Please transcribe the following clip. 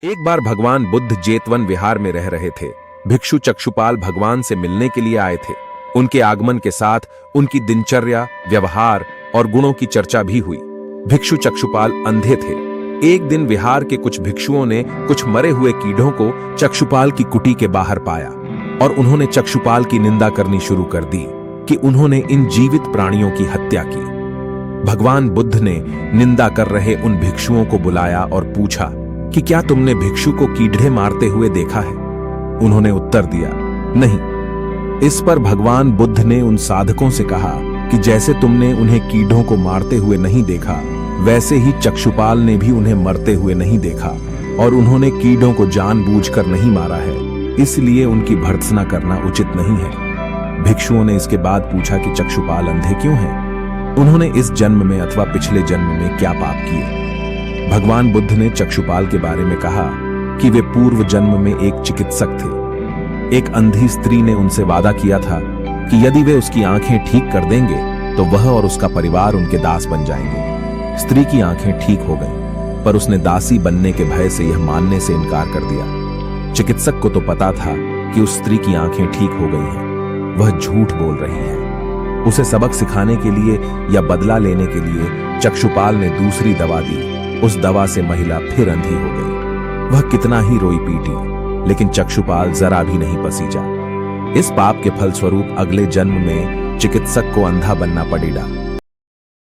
एक बार भगवान बुद्ध जेतवन विहार में रह रहे थे। भिक्षु चक्षुपाल भगवान से मिलने के लिए आए थे। उनके आगमन के साथ उनकी दिनचर्या, व्यवहार और गुणों की चर्चा भी हुई। भिक्षु चक्षुपाल अंधे थे। एक दिन विहार के कुछ भिक्षुओं ने कुछ मरे हुए कीड़ों को चक्षुपाल की कुटी के बाहर पाया और उन्होंने चक्षुपाल की निंदा करनी शुरू कर दी कि उन्होंने इन जीवित प्राणियों की हत्या की। भगवान बुद्ध ने निंदा कर रहे उन भिक्षुओं को बुलाया और पूछा कि क्या तुमने भिक्षु को कीड़े मारते हुए देखा है? उन्होंने उत्तर दिया, नहीं। इस पर भगवान बुद्ध ने उन साधकों से कहा कि जैसे तुमने उन्हें कीड़ों को मारते हुए नहीं देखा, वैसे ही चक्षुपाल ने भी उन्हें मरते हुए नहीं देखा और उन्होंने कीड़ों को जानबूझकर नहीं मारा है, इसलिए उनकी भर्त्सना करना उचित नहीं है। भिक्षुओं ने इसके बाद पूछा कि चक्षुपाल अंधे क्यों हैं? उन्होंने इस जन्म में अथवा पिछले जन्म में क्या पाप किए? भगवान बुद्ध ने चक्षुपाल के बारे में कहा कि वे पूर्व जन्म में एक चिकित्सक थे। एक अंधी स्त्री ने उनसे वादा किया था कि यदि वे उसकी आंखें ठीक कर देंगे तो वह और उसका परिवार उनके दास बन जाएंगे। स्त्री की आंखें ठीक हो गईं, पर उसने दासी बनने के भय से यह मानने से इनकार कर दिया। चिकित्सक को तो पता था कि उस स्त्री की आंखें ठीक हो गई हैं, वह झूठ बोल रही है। उसे सबक सिखाने के लिए या बदला लेने के लिए चक्षुपाल ने दूसरी दवा दी। उस दवा से महिला फिर अंधी हो गई। वह कितना ही रोई पीटी, लेकिन चक्षुपाल जरा भी नहीं पसीजा। इस पाप के फलस्वरूप अगले जन्म में चिकित्सक को अंधा बनना पड़ेगा।